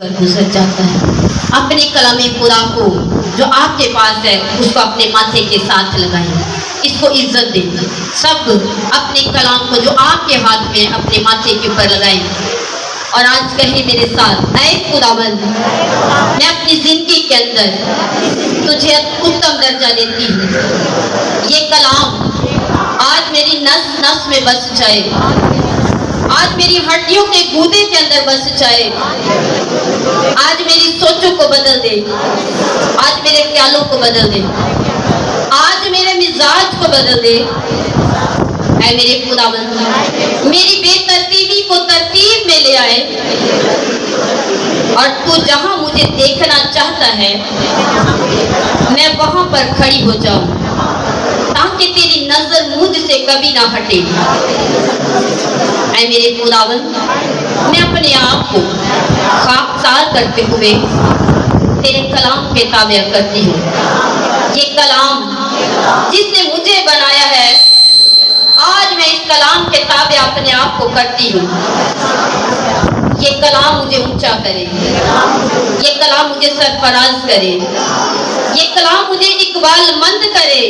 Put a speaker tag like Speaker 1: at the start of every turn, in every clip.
Speaker 1: गुजर जाता है। अपने कलाम खुदा को जो आपके पास है उसको अपने माथे के साथ लगाएं, इसको इज्जत दें। सब अपने कलाम को जो आपके हाथ में अपने माथे के ऊपर लगाएं और आज कहें मेरे साथ, ऐ खुदाबंद, मैं अपनी जिंदगी के अंदर तुझे उत्तम दर्जा देती हूँ। ये कलाम आज मेरी नस नस में बस जाए, आज मेरी हड्डियों के गूदे के अंदर बस जाए, आज मेरी सोचों को बदल दे, आज मेरे ख्यालों को बदल दे, आज मेरे मिजाज को बदल दे। ऐ मेरे खुदाबंद, मेरी बेतरतीबी को तरतीब में ले आए और तू जहां मुझे देखना चाहता है मैं वहां पर खड़ी हो जाऊं, ताकि तेरी नजर मुझसे कभी ना हटे। ऐ मेरे खुदावंद, मैं अपने आप को खाकसार करते हुए तेरे कलाम के ताबे करती हूँ। ये कलाम जिसने मुझे बनाया है, आज मैं इस कलाम के ताबे अपने आप को करती हूँ। ये कलाम मुझे ऊंचा करे, ये कलाम मुझे सरफराज करे, ये कलाम मुझे इकबालमंद करे,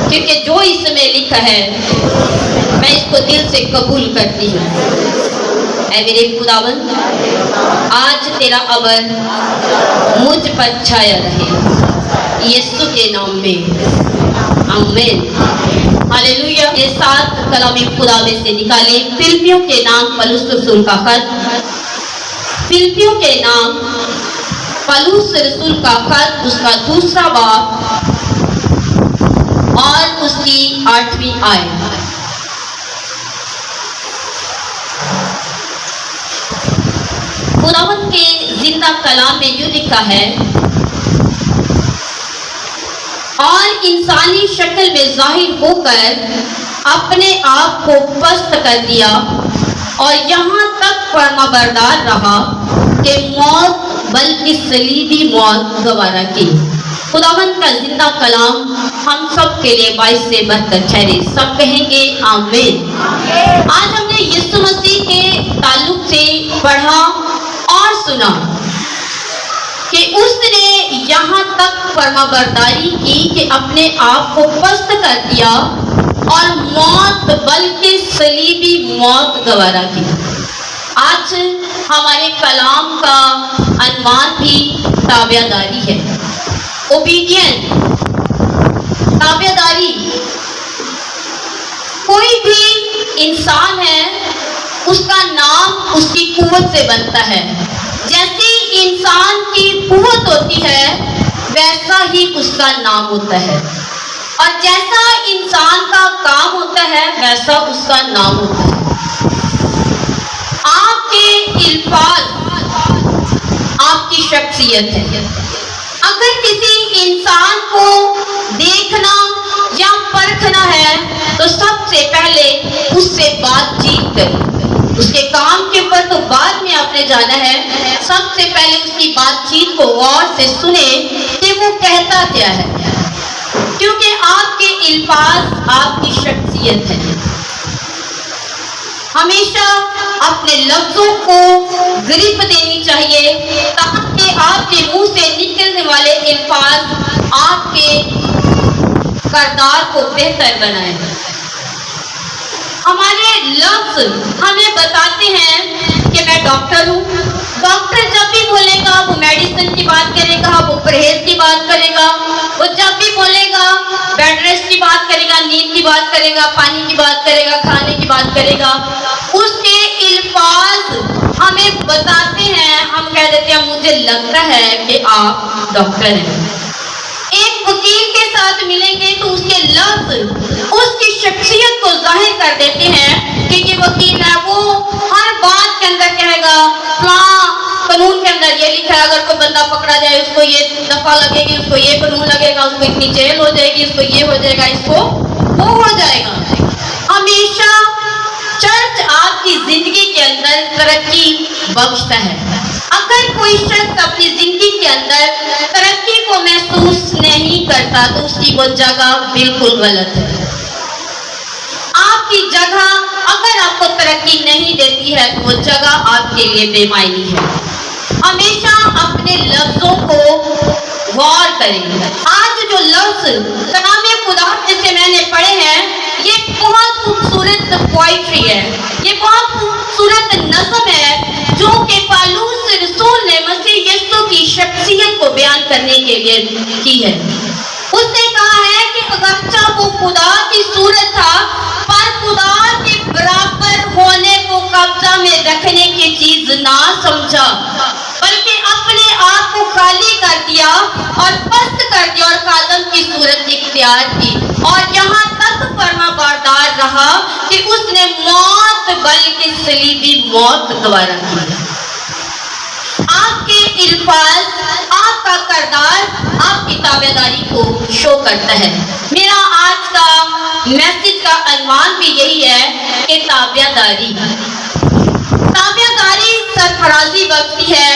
Speaker 1: क्योंकि जो इसमें लिखा है मैं इसको दिल से कबूल करती हूँ। ऐ मेरे खुदावंद, आज तेरा अबर मुझ पर छाया रहे, यीशु के नाम में, आमीन। हालेलुया। ये सात कलाम खुदा में से निकाले फिलिपियों के नाम पौलुस रसूल का खत, फिलिपियों के नाम पौलुस रसूल का खत, उसका दूसरा बाब और उसकी 8वीं आयत। खुदावंद के जिंदा कलाम में यूं लिखा है, और इंसानी शक्ल में जाहिर होकर अपने आप को पस्त कर दिया और यहाँ तक फरमाबरदार रहा कि मौत, बल्कि सलीबी मौत गवारा की। खुदावंद का जिंदा कलाम हम सब के लिए बाइस से बरकत ठहरे। सब कहेंगे आमीन। आज हमने यीशु मसीह के ताल्लुक से पढ़ा और सुना कि उसने यहाँ तक फरमाबरदारी की कि अपने आप को पस्त कर दिया और मौत, बल्कि सलीबी मौत गवारा की। आज हमारे कलाम का अनवान भी ताबेदारी है, ओबीडियंस, ताबेदारी। कोई भी इंसान है, उसका नाम उसकी कुव्वत से बनता है। जैसी इंसान की कुव्वत होती है वैसा ही उसका नाम होता है, और जैसा इंसान का काम होता है वैसा उसका नाम होता है। आपके इल्फाज आपकी शख्सियत है। अगर किसी इंसान को देखना या परखना है तो सबसे पहले उससे बातचीत करें। उसके काम के ऊपर तो बाद में आपने जाना है, सबसे पहले उसकी बातचीत को गौर से सुने कि वो कहता क्या है, क्योंकि आपके इल्फाज आपकी शख्सियत है। हमेशा अपने लफ्जों को ग्रिप देनी चाहिए ताकि आपके मुंह से निकलने वाले इल्फाज आपके किरदार को बेहतर बनाए। हमारे लफ्ज हमें बताते हैं कि मैं डॉक्टर हूँ। डॉक्टर जब भी बोलेगा वो मेडिसिन की बात करेगा, वो परहेज की बात करेगा, वो जब भी बोलेगा बेड रेस्ट की बात करेगा, नींद की बात करेगा, पानी की बात करेगा, खाने की बात करेगा। उसके इल्फाज हमें बताते हैं, हम कह देते हैं मुझे लगता है कि आप डॉक्टर हैं। एक वकील के साथ मिलेंगे तो उसके लफ्ज उसकी शख्सियत को जाहिर कर देते हैं कि ये वकील है। वो हर बात के अंदर कहेगा फलां कानून के अंदर ये लिखा है, अगर कोई बंदा पकड़ा जाए उसको ये दफा लगेगी, उसको ये कानून लगेगा, उसको इतनी जेल हो जाएगी, उसको ये हो जाएगा, इसको वो हो जाएगा। हमेशा चर्च आपकी जिंदगी के अंदर तरक्की बख्शता है। अगर कोई शख्स अपनी जिंदगी के अंदर तरक्की को महसूस नहीं करता तो उसकी वो जगह बिल्कुल गलत है। आपकी जगह اگر آپ کو ترقی نہیں دیتی ہے تو وہ جگہ آپ کے لیے بے معنی ہے۔ ہمیشہ اپنے لفظوں کو غور کریں۔ آج جو لفظ کلام خدا جسے میں نے پڑھے ہیں، یہ بہت خوبصورت پوئٹری ہے، یہ بہت خوبصورت نظم ہے جو کہ پالوس رسول نے مسیح یسوع کی شخصیت کو بیان کرنے کے لیے کی ہے۔ اس نے کہا ہے کہ اگرچہ وہ خدا کی صورت تھا، پر خدا کے برابر ہونے کو قبضہ میں رکھنے کی چیز نہ سمجھا، بلکہ اپنے آپ کو خالی کر دیا اور پست کر دیا اور خادم کی صورت اختیار کی، اور یہاں تک فرما بردار رہا کہ اس نے موت بلکہ صلیبی موت گوارا کی۔ آپ کے الفاظ، آپ کا کردار آپ کی تابعداری کو شو کرتا ہے۔ میرا آج کا میسج کا عنوان بھی یہی ہے کہ تابعداری سرفرازی بخشتی ہے،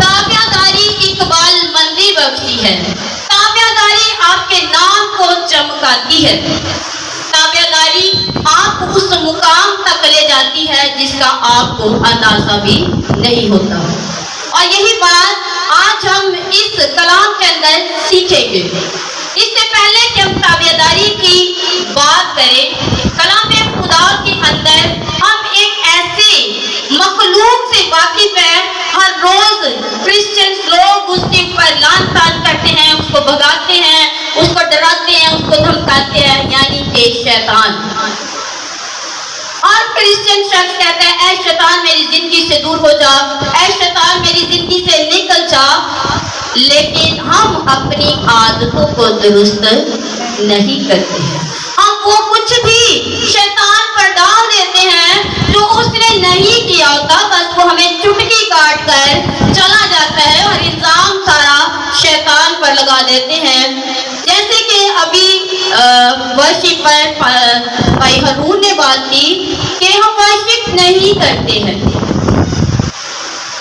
Speaker 1: تابعداری اقبال مندی بخشتی ہے، تابعداری آپ کے نام کو چمکاتی ہے، تابعداری آپ کو اس مقام تک لے جاتی ہے جس کا آپ کو اندازہ بھی نہیں ہوتا۔ اور یہی بات آج ہم اس کلام کے اندر سیکھیں گے۔ اس سے پہلے کہ ہم تابعداری کی بات کریں، کلام خدا کے اندر ہم ایک ایسی مخلوق سے واقف ہیں، ہر روز کرسچن لوگ اس کے اوپر لعن طعن کرتے ہیں، اس کو بھگاتے ہیں، اس کو ڈراتے ہیں، اس کو دھمکاتے ہیں، یعنی کہ شیطان۔ اور کرسچن شخص کہتا ہے اے شیطان میری زندگی سے دور ہو جا، اے شیطان میری زندگی سے نکل جا، لیکن ہم اپنی عادتوں کو درست نہیں کرتے ہیں۔ ہم وہ کچھ بھی شیطان پر ڈال دیتے ہیں جو اس نے نہیں کیا ہوتا، بس وہ ہمیں چٹکی کاٹ کر چلا جاتا ہے اور الزام سارا شیطان پر لگا دیتے ہیں۔ جیسے کہ ابھی ورشپ پر بھائی ہارون نے بات کی کہ ہم ورشپ نہیں کرتے ہیں۔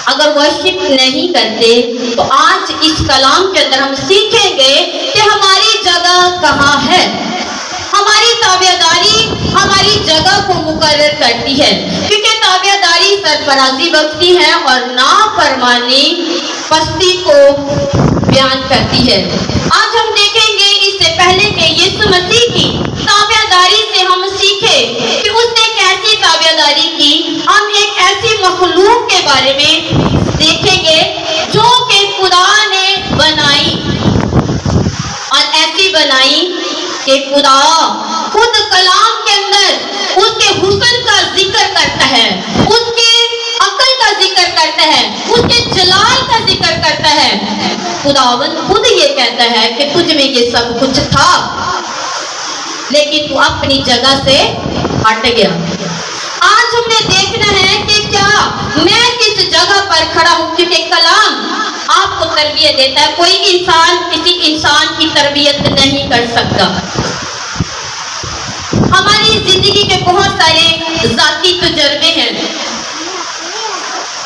Speaker 1: اگر ورشپ نہیں کرتے تو آج اس کلام کے اندر ہم سیکھیں گے کہ ہماری جگہ کہاں ہے۔ ہماری تابعداری ہماری جگہ کو مقرر کرتی ہے، کیونکہ تابعداری سرفرازی بخشتی ہے اور نافرمانی پستی کو بیان کرتی ہے۔ آج ہم دیکھیں گے اس سے پہلے کہ یسوع مسیح کی تابعداری سے ہم سیکھیں کہ اس نے کیسی تابعداری کی، ہم ایک ایسی مخلوق کے بارے میں دیکھیں گے جو کہ خدا نے بنائی، اور ایسی بنائی کہ خدا خود کلام کے اندر اس کے حسن کا ذکر کرتا ہے، اس کے عقل کا ذکر کرتا ہے، اس کے جلال کا ذکر کرتا ہے۔ خداوند خود یہ کہتا ہے کہ تجھ میں یہ سب کچھ تھا لیکن تو اپنی جگہ سے ہٹ گیا۔ آج ہم نے دیکھنا ہے کہ کیا میں کس جگہ پر کھڑا ہوں، کیونکہ کلام آپ کو تربیت دیتا ہے۔ کوئی انسان کسی انسان کی تربیت نہیں کر سکتا۔ ہماری زندگی کے بہت سارے ذاتی تجربے ہیں۔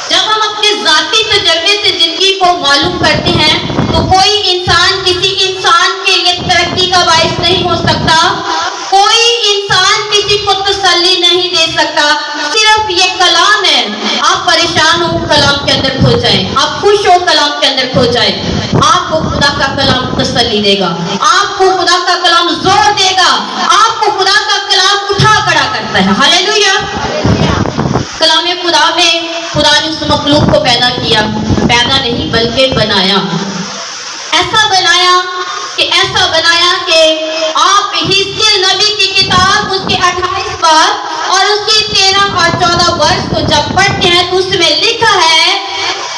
Speaker 1: جب ہم اپنے ذاتی تجربے سے زندگی کو معلوم کرتے ہیں تو کوئی انسان کسی انسان کے لیے ترقی کا باعث نہیں ہو سکتا، کوئی انسان کسی کو تسلی نہیں دے سکتا، صرف یہ کلام ہے۔ آپ پریشان ہو کلام کے اندر کھو جائیں، آپ خوش ہو کلام کے اندر کھو جائیں، آپ کو خدا کا کلام تسلی دے گا، آپ کو خدا کا کلام زور دے گا، آپ کو خدا کا کلام اٹھا کھڑا کرتا ہے۔ ہاللیلویا۔ کلام خدا میں خدا نے اس مخلوق کو پیدا کیا، پیدا نہیں بلکہ بنایا، ایسا بنایا کہ آپ حزقیل نبی کی کتاب اس کے 28 باب اور اس کی 13 اور 14 ورس کو جب پڑھتے ہیں تو اس میں لکھا ہے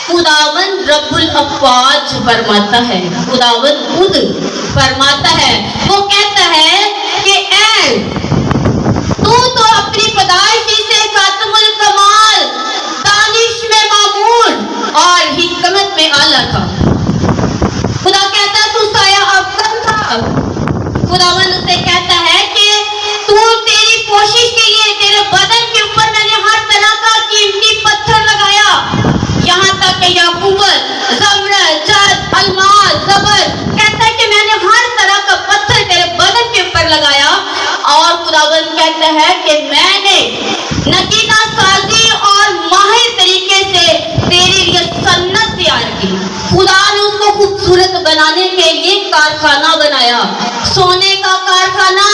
Speaker 1: خداوند رب الافواج فرماتا ہے، خداوند خود فرماتا ہے، وہ کہتا ہے کہ اے تو اپنی پیدائشی سے خاتم الکمال، دانش میں معمول اور حکمت میں اعلیٰ تھا۔ خدا کہتا ہے تو سایہ افضل تھا۔ خداوند اسے کہتا ہے کہ تو تیری کوشش کے لیے تیرے بدن کے اوپر میں نے ہر طرح کا قیمتی پتھر لگایا، یہاں تک کہ یاقوت، زمرد، جد، الماس، زبر، کہتا ہے کہ میں نے ہر طرح کا پتھر تیرے بدن کے اوپر لگایا اور खुदावंद कहता है कि मैंने नगीना साजी और माहिर तरीके से तेरे लिए सन्नत तैयार की। खुदा ने उसको खूबसूरत बनाने के लिए कारखाना बनाया, सोने का कारखाना,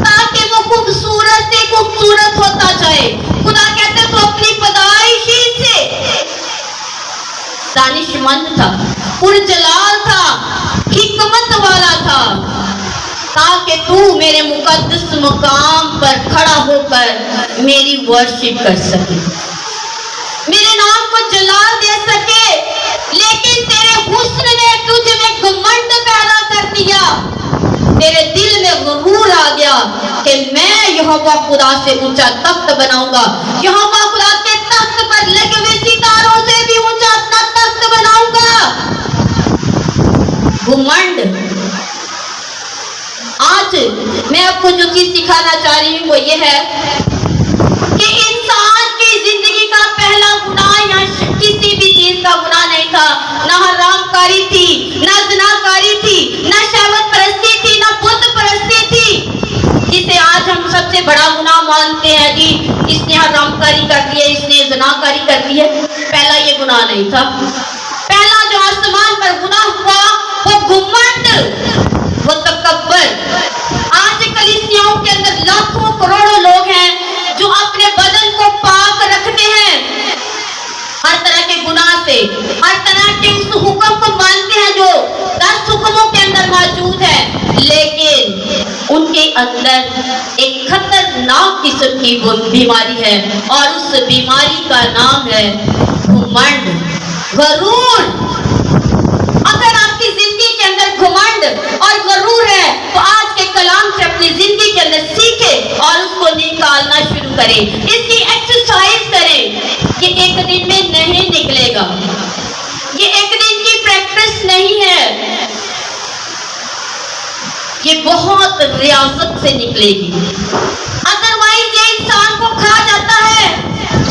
Speaker 1: ताकि वो खूबसूरत से खूबसूरत होता जाए। खुदा कहते तो अपनी पैदाइश से दानिशमंद था, पुरजलाल था, हिकमत वाला था, ताकि तू मेरे मुकद्दस मुकाम पर खड़ा होकर मेरी वर्शिप कर सके, मेरे नाम को जलाल दे सके। लेकिन तेरे हुस्न ने तुझ में घमंड पैदा कर दिया, तेरे दिल में गुरूर आ गया कि मैं यहोवा खुदा से ऊंचा तख्त बनाऊंगा, यहोवा खुदा के तख्त पर लगे हुए सितारों से भी ऊंचा अपना तख्त बनाऊंगा। घमंड। आज मैं आपको जो चीज सिखाना चाह रही हूँ वो ये है कि इंसान की जिंदगी का पहला गुनाह या किसी भी चीज का गुनाह नहीं था, ना हरामकारी थी, ना ज़िनाकारी थी, ना शहवत परस्ती थी, ना बुत परस्ती थी, जिसे आज हम सबसे बड़ा गुनाह मानते हैं। जी इसने हरामकारी कर दी है, इसने ज़िनाकारी कर दी है। पहला ये गुनाह नहीं था। पहला जो आसमान पर गुनाह हुआ वो घमंड, वो तकब्बर। आज कलीसियाओं के अंदर लाखों करोड़ों लोग हैं जो अपने बदन को पाक रखते हैं हर तरह के गुनाह से, हर तरह के उस हुक्म को मानते हैं जो 10 हुक्मों के अंदर मौजूद है, लेकिन उनके अंदर एक खतरनाक किस्म की बीमारी है और उस बीमारी का नाम है घमंड, गरूर। अगर आपकी जिंदगी के अंदर घमंड और गरूर है तो आज के कलाम से अपनी जिंदगी के अंदर सीखे और उसको निकालना शुरू करें, इसकी एक्सरसाइज करें। ये एक दिन में नहीं निकलेगा, ये एक दिन की प्रैक्टिस नहीं है, ये बहुत रियाजत से निकलेगी। अदरवाइज ये इंसान को खा जाता है,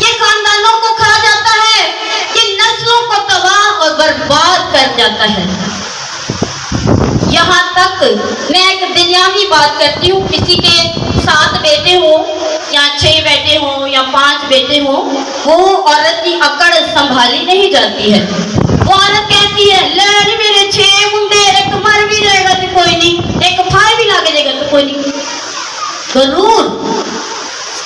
Speaker 1: ये खानदानों को खा जाता है, ये नस्लों को तबाह और बर्बाद कर जाता है। यहाँ तक मैं एक दुनियावी बात करती हूँ, किसी के 7 बेटे हो या 6 बेटे हो या 5 बेटे हो, वो औरत की अकड़ संभाली नहीं जाती है। वो औरत कहती है ले मेरे 6 मुंडे, एक मर भी जाएगा तो कोई नहीं, एक फाय भी लागे जाएगा तो कोई नहीं। जरूर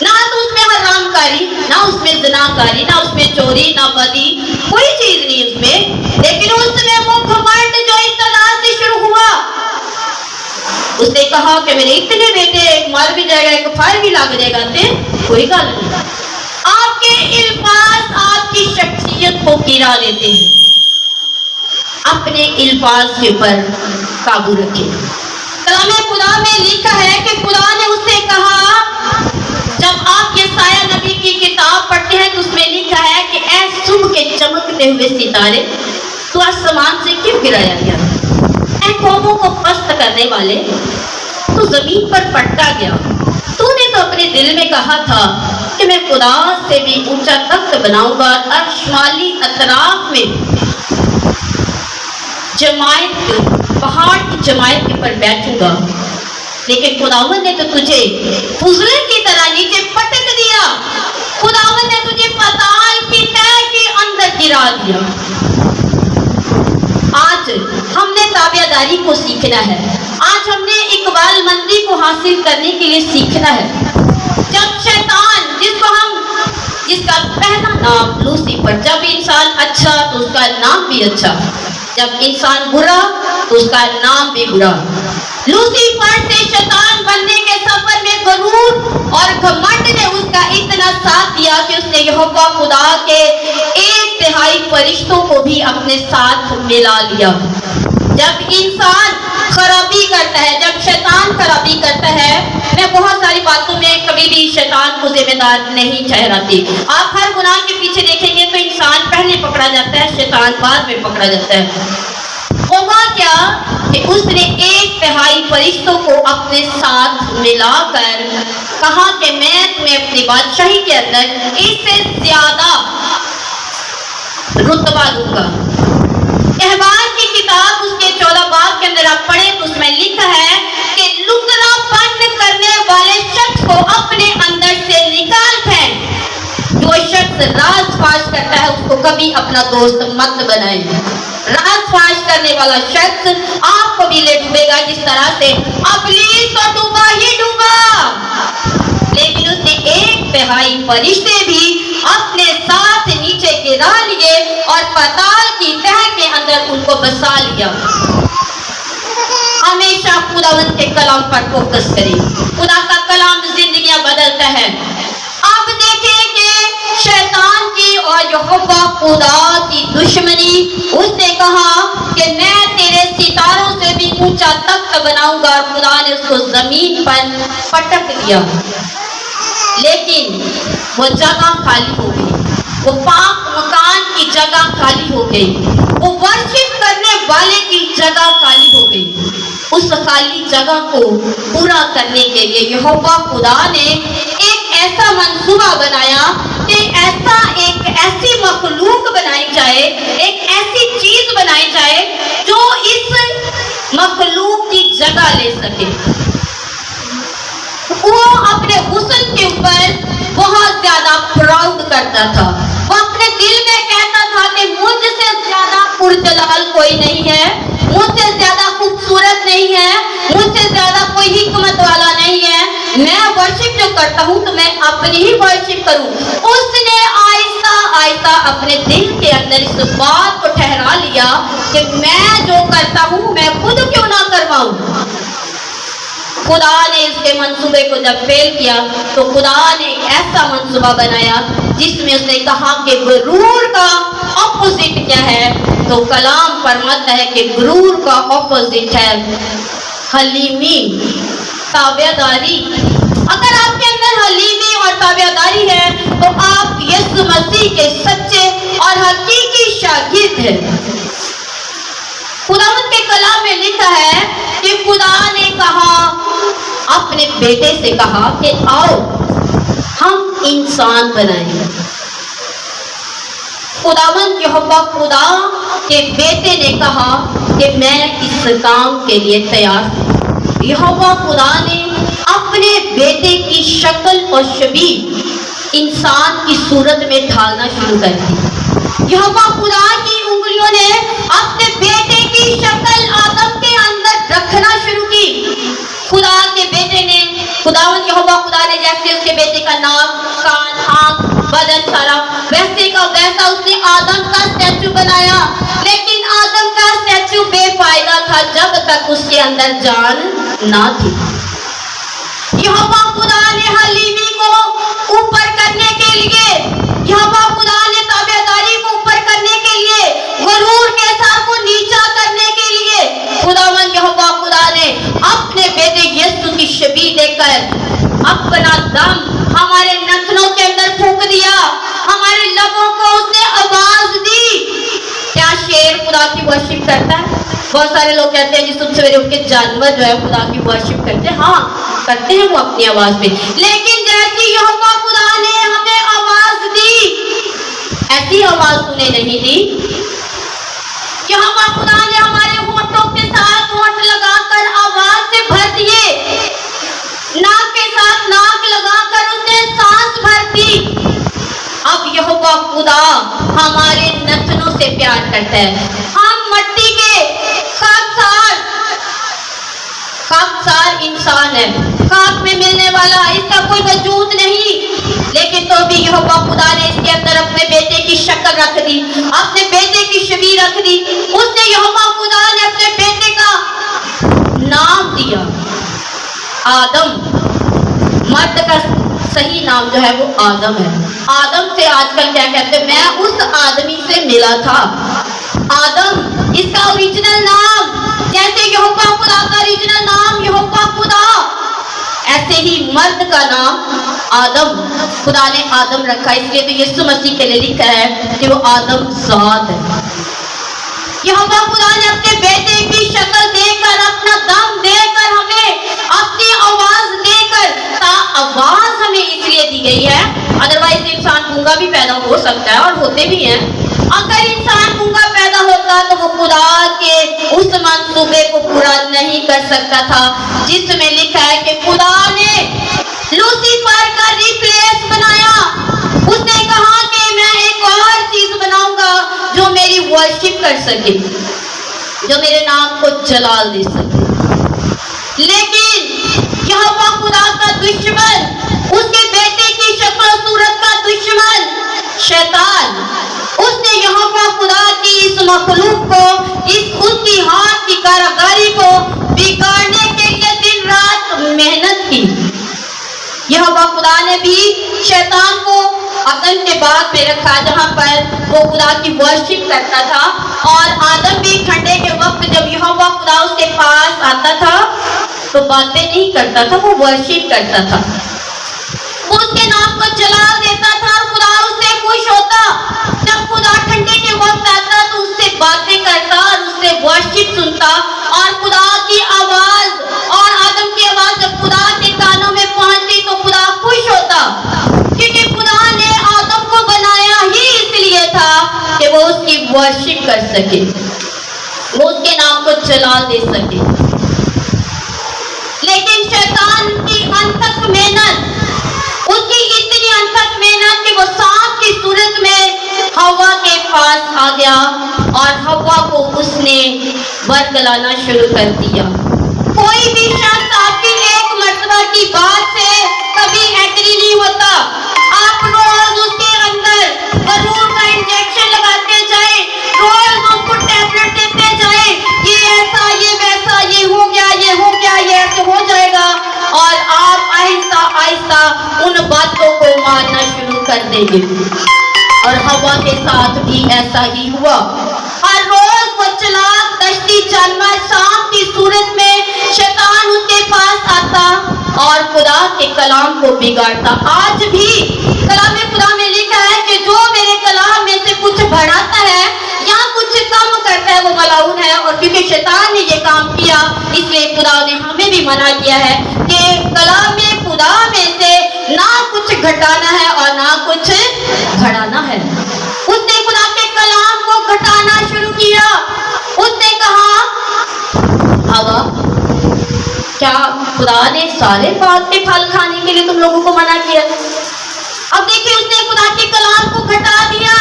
Speaker 1: ना तो उसमें हरामकारी, ना उसमें ज़िनाकारी, ना उसमें चोरी, ना बदी, कोई चीज नहीं उसमें, लेकिन उसमें वो घमंड जो इतना से शुरू हुआ। उसने कहा कि मेरे इतने बेटे, एक मर भी जाएगा, एक फायर भी लग जाएगा, कोई गल नहीं। आपके इल्फाज आपकी शख्सियत को गिरा देते हैं। अपने इल्फाज के ऊपर काबू रखें। कलामे खुदा में लिखा है कि खुदा ने उससे कहा, जब आप यसाया नबी की किताब पढ़ते हैं तो उसमें लिखा है कि ऐ सुबह के चमकते हुए सितारे, तो आसमान से क्यों गिराया गया? ऐ कौमों को पस्त करने वाले, तो जमीन पर पटका गया। तूने तो अपने दिल में कहा था कि मैं खुदा से भी ऊंचा तख्त बनाऊंगा, अर्शमाली अतराफ में जमायत, पहाड़ की जमायत के ऊपर बैठूंगा। लेकिन खुदावंद ने तो तुझे फुजले की तरह नीचे पटक दिया, खुदावंद ने तुझे पाताल की तह के अंदर गिरा दिया। आज हमने ताबियादारी को सीखना है, आज हमने इकबाल मंदी को हासिल करने के लिए सीखना है। जब शैतान, जिसका पहला नाम लूसीफर, जब इंसान अच्छा तो उसका नाम भी अच्छा, जब इंसान बुरा तो उसका नाम भी बुरा। लूसीफर से शैतान बनने के सफर में गरूर और घमंड ने उसका इतना साथ दिया कि उसने यहोवा खुदा के 1/3 फरिश्तों को भी अपने साथ मिला लिया। जब इंसान खराबी करता है, जब शैतान खराबी करता है, मैं बहुत सारी बातों में कभी भी शैतान को जिम्मेदार नहीं ठहराती। आप हर गुनाह के पीछे देखेंगे तो इंसान पहले पकड़ा जाता है, शैतान बाद में पकड़ा जाता है। हुआ क्या कि उसने 1/3 फरिश्तों को अपने साथ मिलाकर कहा कि मैं तुम्हें अपनी बादशाही के अंदर इससे ज्यादा रुतबा दूंगा। अहबार की किताब उसके 14 बाब के अंदर आप पढ़े तो उसमें लिखा है कि लुकनापन करने को अपने अंदर से निकाल फेंक। जो शख्स राज फाश करता है उसको कभी अपना दोस्त मत बनाए। राज फाश करने वाला शख्स आप को भी ले डूबेगा, जिस तरह से इब्लीस तो डूबा ही डूबा, लेकिन उसने 1/3 फरिश्ते भी अपने साथ नीचे गिरा लिए और पाताल की तह के अंदर उनको बसा लिया। हमेशा खुदावंद के कलाम पर फोकस करें। खुदा का कलाम जिंदगियां बदलता है। अब देखें कि शैतान की और यहोवा खुदा की दुश्मनी, उसने कहा कि मैं तेरे सितारों से भी ऊंचा तख्त बनाऊंगा, और खुदा ने उसको जमीन पर पटक दिया। लेकिन वो जगह खाली हो गई, वो पाक मकान की जगह खाली हो गई, वो वर्शिप करने वाले की जगह खाली हो गई। उस खाली जगह को पूरा करने के लिए यहोवा खुदा ने एक ऐसा मंसूबा बनाया कि ऐसी मखलूक बनाई जाए, एक ऐसी चीज बनाई जाए जो इस मखलूक की जगह ले सके। वो अपने हुस्न के ऊपर बहुत ज्यादा प्राउड करता था। वो अपने दिल में कहता था कि मुझसे ज्यादा पुरजलाल कोई नहीं है, मुझसे ज्यादा खूबसूरत नहीं है, मुझसे ज्यादा कोई हिकमत वाला नहीं है। मैं वर्शिप जो करता हूँ तो मैं अपनी ही वर्शिप करूँ। उसने आहिस्ता आहिस्ता अपने दिल के अंदर इस बात को ठहरा लिया कि मैं जो करता हूँ मैं खुद क्यों ना करवाऊँ। खुदा ने इसके मंसूबे को जब फेल किया तो खुदा ने एक ऐसा मंसूबा बनाया जिसमें उसने कहा कि गुरूर का ऑपोजिट क्या है। तो कलाम फरमाता है कि गुरूर का ऑपोजिट है हलीमी, ताबेदारी। अगर आपके अंदर हलीमी और ताबेदारी है तो आप यीशु मसीह के सच्चे और हकीकी शागिर्द हैं। खुदावंद के कलाम में लिखा है कि खुदा ने कहा, अपने बेटे से कहा कि आओ हम इंसान बनाएं। खुदावंद यहोवा खुदा के बेटे ने कहा कि मैं इस काम के लिए तैयार हूं। यहोवा खुदा ने अपने बेटे की शक्ल और शबीह इंसान की सूरत में ढालना शुरू कर दी। यहोवा खुदा की उंगलियों ने अपने बेटे की शक्ल आदम के अंदर रखना शुरू की। खुदा के बेटे ने, खुदावंद यहोवा खुदा ने जैसे उसके बेटे का नाक, कान, आंख, बदन सारा वैसे का वैसा उसने आदम का स्टैचू बनाया। लेकिन आदम का स्टैचू बेफायदा था जब तक उसके अंदर जान ना थी। यहोवा खुदा ने हलीमी को ऊपर करने के लिए, यहोवा खुदा ने ताबेदारी को ऊपर करने के लिए, गुरूर के सर को नीचा करने के लिए खुदावंद यहोवा खुदा ने अपने बेटे यीशु की शबीह देकर अपना दम हमारे नथनों के अंदर फूंक दिया, हमारे लबों को उसने आवाज दी। क्या शेर खुदा की वर्शिप करता है? बहुत सारे लोग कहते हैं जी सुबह सवेरे उठ के जानवर जो है खुदा की वर्शिप करते हैं। हाँ करते हैं वो अपनी आवाज में, लेकिन जैसी यहोवा खुदा ने हमें आवाज दी ऐसी आवाज तूने नहीं दी। यहोवा खुदा ने हमारे होठों के साथ होठ लगाकर आवाज से भर दिए, नाक के साथ नाक लगाकर उसने सांस भर दी। अब यहोवा खुदा हमारे नथनों से प्यार करता है। हम मट्टी के खाकसार इंसान है, खाक में मिलने वाला, इसका कोई वजूद नहीं, लेकिन तो भी यहोवा खुदा ने इसके अंदर अपने बेटे की शक्ल रख दी, अपने बेटे की शबीह रख दी। उसने यहोवा खुदा ने अपने बेटे का नाम दिया आदम। मर्द का सही नाम जो है वो आदम है। आदम से आजकल क्या कहते हैं, मैं उस आदमी से मिला था। आदम इसका ओरिजिनल नाम, जैसे यहोवा खुदा का ओरिजिनल नाम यहोवा खुदा, ऐसे ही मर्द का नाम आदम खुदा ने आदम रखा। इसलिए तो यीशु मसीह के लिए लिखा है कि वो आदम ज़ात है। यहोवा खुदा ने अपने बेटे की शक्ल देकर, अपना दम देकर, हमें अपनी आवाज देकर, आवाज हमें इसलिए दी गई है, अदरवाइज इंसान गूंगा भी पैदा हो सकता है और होते भी हैं। अगर इंसान गूंगा पैदा होता तो वो खुदा के उस मंसूबे को पूरा नहीं कर सकता था जिसमें लिखा है कि खुदा ने लूसीफर का रिप्लेस बनाया। उसने कहा कि मैं एक और चीज बनाऊंगा जो मेरी वर्शिप कर सके, जो मेरे नाम को जलाल दे सके। लेकिन यहोवा खुदा का दुश्मन, उसके बेटे की शक्ल सूरत का दुश्मन शैतान, उसने यहोवा खुदा की इस मखलूक को, इस उसकी हाथ की कारागारी को बिगाड़ने के लिए दिन रात मेहनत की। यहोवा खुदा ने भी शैतान को अदम के बाग में रखा, जहाँ पर वो खुदा की वर्शिप करता था। और आदम भी ठंडे के वक्त जब यहोवा खुदा उसके पास आता था तो बातें नहीं करता था, वो वर्शिप करता था, वो उसके नाम को जला देता था और खुदा उससे खुश होता। जब खुदा ठंडे के वक्त आता तो उससे बातें करता और उससे वर्शिप सुनता। और खुदा की आवाज और आदम की आवाज जब खुदा के कानों में पहुंचती तो खुदा खुश होता, क्योंकि खुदा ने आदम को बनाया ही इसलिए था कि वो उसकी वर्शिप कर सके, वो उसके नाम को जला दे सके। लेकिन शैतान की अनथक मेहनत, उसकी इतनी अनथक मेहनत कि वो सांप की सूरत में हवा के पास आ गया और हवा को उसने बरगलाना शुरू कर दिया। कोई भी शख्स आपकी एक मर्तबा की बात से कभी एग्री नहीं होता। आप रोज उसके अंदर बलून का इंजेक्शन लगाते जाए, रोज उसको टैबलेट देते जाए, ये ऐसा, ये वैसा, ये हो गया, ये हो गया, ये ऐसे हो जाएगा, और आप आहिस्ता आहिस्ता उन बातों को मानना शुरू कर देंगे। और हवा के साथ भी ऐसा ही हुआ। हर रोज वो चालाक दश्ती जानवर सांप की सूरत में शैतान उसके पास आता और खुदा के कलाम को बिगाड़ता। आज भी कलाम खुदा में लिखा है कि जो मेरे कलाम में से कुछ बढ़ाता है या कुछ कम करता है वो मलाऊन है। और क्योंकि शैतान ने ये काम किया इसलिए खुदा ने हमें भी मना किया है कि कलाम खुदा में से ना कुछ घटाना है और ना कुछ बढ़ाना है। उसने खुदा के कलाम को घटाना शुरू किया। उसने कहा, हवा, क्या खुदा ने सारे बाग के फल खाने के लिए तुम लोगों को मना किया? अब देखिए, उसने खुदा के कलाम को घटा दिया।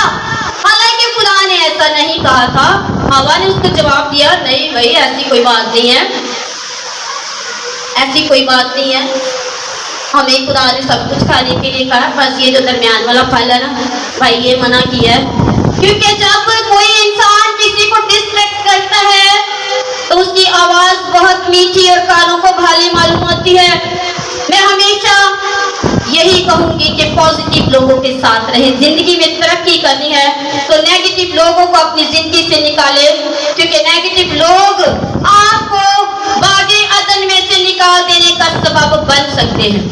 Speaker 1: हालांकि खुदा ने ऐसा नहीं कहा था। हवा ने उसको जवाब दिया, नहीं भाई, ऐसी कोई बात नहीं है, ऐसी कोई बात नहीं है, हमें खुदा ने सब कुछ खाने के लिए कहा, बस ये जो दरमियान वाला फल है ना भाई, ये मना किया है। क्योंकि जब कोई इंसान किसी को डिस्ट्रैक्ट करता है तो उसकी आवाज बहुत मीठी और कानों को भाली मालूम होती है। मैं हमेशा यही कहूंगी कि पॉजिटिव लोगों के साथ रहें। जिंदगी में तरक्की करनी है तो नेगेटिव लोगों को अपनी जिंदगी से निकाले, क्योंकि नेगेटिव लोग आपको बागे अदन में से निकाल देने का सबब बन सकते हैं।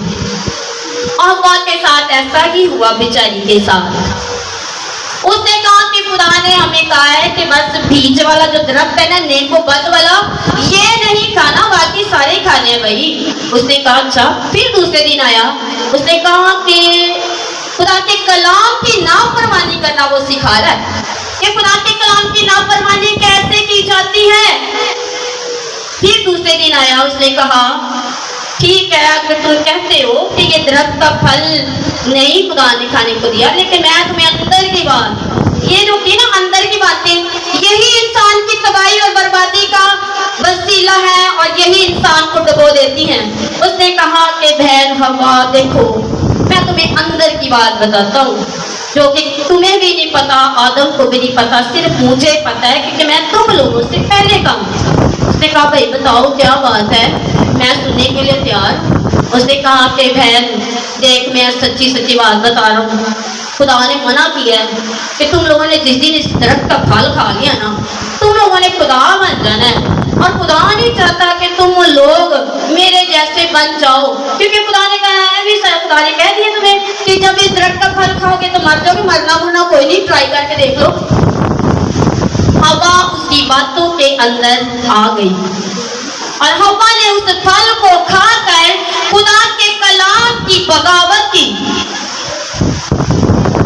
Speaker 1: और हव्वा के साथ ऐसा ही हुआ बेचारी के साथ। उसने कहा कि खुदा ने हमें कहा है कि बस बीज वाला जो दरख्त है ना, नेको बद वाला, ये नहीं खाना, बाकी सारे खाने हैं भाई। उसने कहा अच्छा। फिर दूसरे दिन आया, उसने कहा कि खुदा के कलाम की नाफरमानी करना वो सिखा रहा है कि खुदा के कलाम की नाफरमानी कैसे की जाती है। फिर दूसरे दिन आया, उसने कहा ठीक है, अगर तुम कहते हो कि ये दरख्त का फल नहीं खुदा ने खाने को दिया, लेकिन मैं तुम्हें अंदर की बात, ये जो की ना अंदर की बातें, यही इंसान की तबाही और बर्बादी का वसीला है और यही इंसान को डुबो देती हैं। उसने कहा कि बहन हवा, देखो मैं तुम्हें अंदर की बात बताता हूँ जो कि तुम्हें भी नहीं पता, आदम को भी नहीं पता, सिर्फ मुझे पता है क्योंकि मैं तुम लोगों से पहले का हूँ। उसने कहा भाई बताओ क्या बात है, मैं सुनने के लिए तैयार। उसने कहा कि बहन देख, मैं सच्ची सच्ची बात बता रहा हूँ, खुदा ने मना किया है कि तुम लोगों ने जिस दिन इस दरख्त का फल खा लिया ना, तुम लोगों ने खुदा बन जाना है। और खुदा नहीं चाहता कि तुम लोग मेरे जैसे बन जाओ, क्योंकि खुदा ने कहा है भी, खुदा ने कह दिया तुम्हें कि जब इस दरख्त का फल खाओगे तो मर जाओगे, मरना मुरना कोई नहीं, ट्राई करके देख लो। हवा उसकी बातों के अंदर आ गई और हवा ने उस फल को खाकर खुदा के कलाम की बगावत की।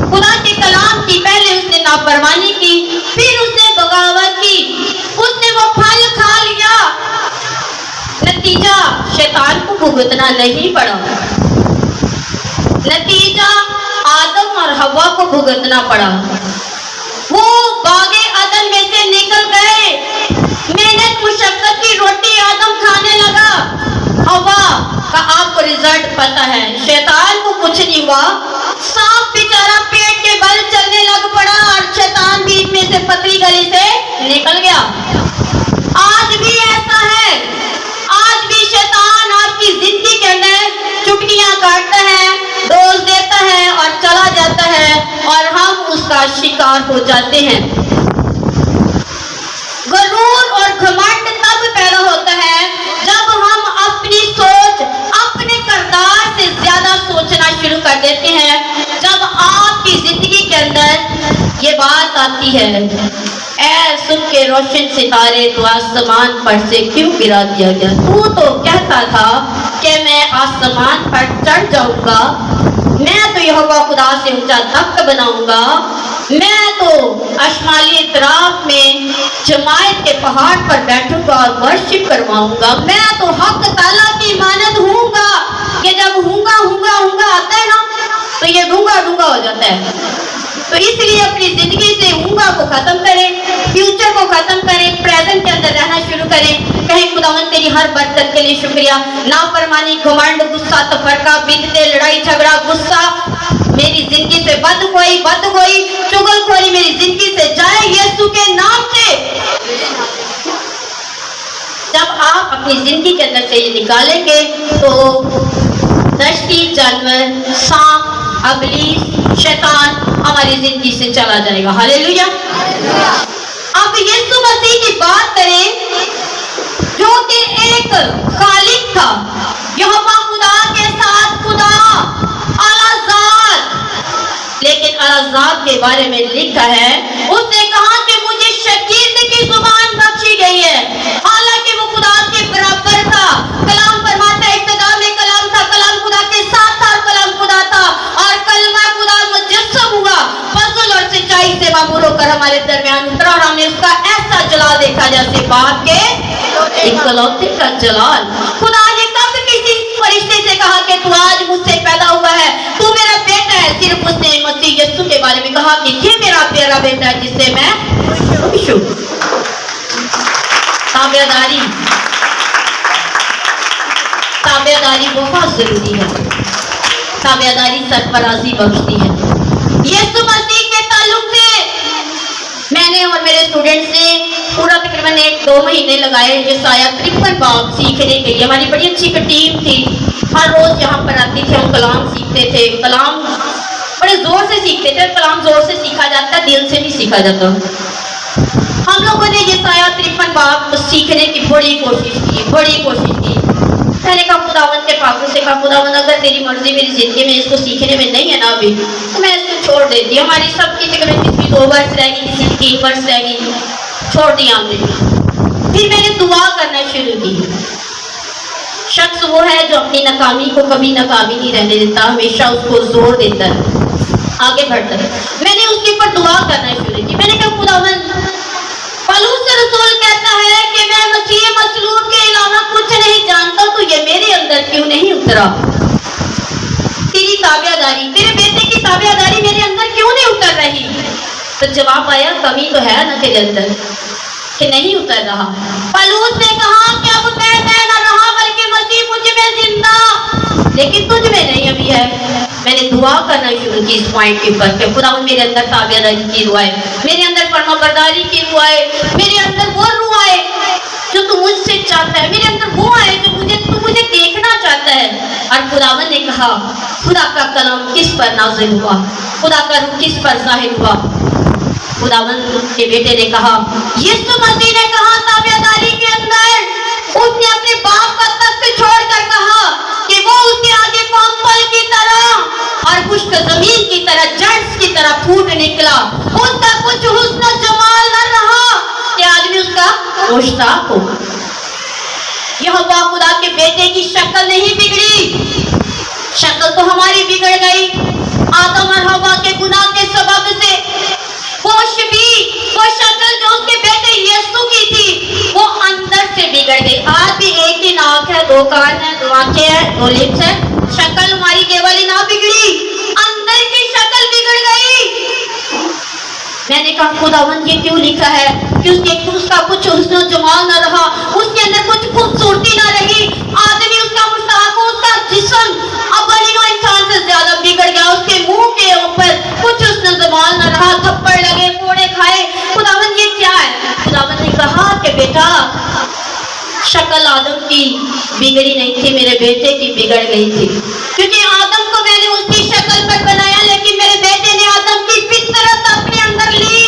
Speaker 1: खुदा के कलाम की पहले उसने नाफरमानी की, फिर उसने बगावत की, उसने वो फल खा लिया। नतीजा शैतान को भुगतना नहीं पड़ा। नतीजा आदम और हवा को भुगतना पड़ा। वो बागे अदन में से निकल गए, मेहनत मुशक्कत की रोटी आदम खाने लगा। हवा का आपको रिजल्ट पता है, शैतान को कुछ नहीं हुआ, सांप बेचारा पेट के बल चलने लग पड़ा और शैतान बीच में से पतली गली से निकल गया। आज भी ऐसा है, आज भी शैतान आपकी जिंदगी के अंदर चुटकियां काटता है, डोज देता है और चला जाता है और हम उसका शिकार हो जाते हैं। गरूर और घमंड तब पैदा होता है जब हम अपनी सोच, अपने किरदार से ज्यादा सोचना शुरू कर देते हैं। जब आपकी जिंदगी के अंदर ये बात आती है, ऐ सुबह के रोशन सितारे तो आसमान पर से क्यों गिरा दिया गया? तू तो कहता था कि मैं आसमान पर चढ़ जाऊंगा, मैं तो यहोवा खुदा से ऊंचा तख्त बनाऊंगा, मैं तो अशमाली इतराफ में जमायत के पहाड़ पर बैठूंगा और वर्शिप करवाऊंगा, मैं तो हक ताला की मानद हूँगा। ये जब हूँगा हूँगा हूँगा आता है ना, तो ये डूंगा डूंगा हो जाता है। तो इसलिए अपनी जिंदगी से हूँगा को खत्म करें, फ्यूचर को खत्म करें, प्रेजेंट के अंदर रहना शुरू करें। कहें खुदावंद तेरी हर बरकत के लिए शुक्रिया। नाफरमानी, घमंड, गुस्सा, तफरका, बिदते, लड़ाई झगड़ा, गुस्सा मेरी जिंदगी से बद कोई चुगलखोरी मेरी जिंदगी से जाए यीशु के नाम से। जब आप अपनी जिंदगी के अंदर से ये निकालेंगे तो दश्ती जानवर, सांप, अबलीस, शैतान हमारी जिंदगी से चला जाएगा। हालेलुया। अब यीशु मसीह की बात करें जो कि एक खालिक था, यहोवा खुदा के साथ खुदा अल-अज़ाद, लेकिन अल-अज़ाद के बारे में लिखा है, उसने कहा कि मुझे शकील की जुबान बख्शी गई है। हालांकि वो खुदा के बराबर था। कलाम फरमाता है इब्तिदा में कलाम था, कलाम खुदा के साथ था, कलाम खुदा था और कलमा खुदा मुजस्सम हुआ, फज़ल और सच्चाई से मामूल होकर हमारे दरमियान उतरा और हमने उसका ऐसा जलाल देखा जैसे बाप के इकलौते का जलाल। खुदा ने कब किसी फरिश्ते से कहा कि तू आज मुझसे पैदा हुआ है, तू मेरा बेटा है? सिर्फ उसने मसीह यीशु के बारे में कहा कि ये मेरा प्यारा बेटा है जिससे मैं खुश हूं। ताबेदारी बहुत जरूरी है। ताबेदारी सरफराजी बख्शती है। यीशु मसीह के ताल्लुक से मैंने और मेरे स्टूडेंट्स ने पूरा तकरीबन 1-2 महीने लगाए यशाया 53 बाब सीखने के लिए। हमारी बड़ी अच्छी टीम थी, हर रोज यहाँ पर आती थी, हम कलाम सीखते थे। कलाम बड़े जोर से सीखते थे, कलाम जोर से सीखा जाता है, दिल से नहीं सीखा जाता। हम लोगों ने यशाया 53 बाब सीखने की बड़ी कोशिश की। मैंने कहा खुदावंद के पाकों से कहा, खुदावंद अगर तेरी मर्जी मेरी जिंदगी में इसको सीखने में नहीं है ना अभी, तो मैं इसको छोड़ देती। हमारी सबकी तकरीबन किसी 2 वर्ष रह गई, किसी 3 वर्ष रह गई, छोड़ दिया हमने। फिर मैंने दुआ करना शुरू की। शख्स वो है जो अपनी नाकामी को कभी नाकामी नहीं रहने देता, हमेशा उसको जोर देता है, आगे बढ़ता है। मैंने उसके ऊपर दुआ करना शुरू की। मैंने कहा खुदावंद, पौलुस रसूल कहता है कि मैं मसीह मसलूब के अलावा कुछ नहीं जानता, तो ये मेरे अंदर क्यों नहीं उतरा? तेरी ताबेदारी, तेरे बेटे की ताबेदारी मेरे अंदर क्यों नहीं उतर रही? तो जवाब आया, कमी तो है ना तेरे अंदर कि नहीं उतर रहा। पौलुस ने कहा कि अब मैं न रहा बल्कि मसीह मुझ में जिंदा, लेकिन तुझ में नहीं अभी है। मैंने दुआ करना शुरू की इस पॉइंट के ऊपर कि खुदा मेरे अंदर ताबेदारी की रूह आए, मेरे अंदर फरमाबरदारी की रूह आए, मेरे अंदर वो रूह आए जो तू मुझसे चाहता है, मेरे अंदर वो आए जो तू मुझे देखना चाहता है। और खुदावन ने कहा, खुदा का कलाम किस पर नाज़िल हुआ, खुदा का रूह किस पर ज़ाहिर हुआ? खुदावन के बेटे ने कहा, यीशु मसीह ने कहा ताबेदारी के अंदर उसने अपने बाप का तख्त छोड़कर कहा कि वो उसके आगे कंबल की तरह और खुश्क जमीन की तरह, जड़ की तरह फूट निकला। उसका कुछ हुस्न जमाल न रहा कि आदमी उसका मुश्ताक हो। यहोवा खुदा के बेटे की शक्ल नहीं बिगड़ी, शक्ल तो हमारी बिगड़ गई आदम और हवा के गुनाह के सबब से। वो शक्ल जो उसके बेटे यीशु की थी वो अंदर से बिगड़ गई। आज भी एक ही नाक है, 2 कान है, 2 आंखें हैं, 2 लिप्स है, शक्ल हमारी केवल ही ना बिगड़ी, कहा खुदावन ये क्यों लिखा है कि उसका कुछ हुस्न जमाल न रहा, उसके अंदर कुछ खूबसूरती न रही, आदमी उसका मुस्ताक, उसका जिस्म अवलिनो इंसान से ज्यादा बिगड़ गया, उसके मुंह के ऊपर कुछ हुस्न जमाल न रहा, थप्पड़ लगे, कोड़े खाए। खुदावन ये क्या है? खुदावन ने कहा कि बेटा शक्ल आदम की बिगड़ी नहीं थी, मेरे बेटे की बिगड़ गई थी, क्योंकि आदम को मैंने उसकी शक्ल पर बनाया, लेकिन मेरे बेटे ने आदम की फितरत अपने अंदर ली।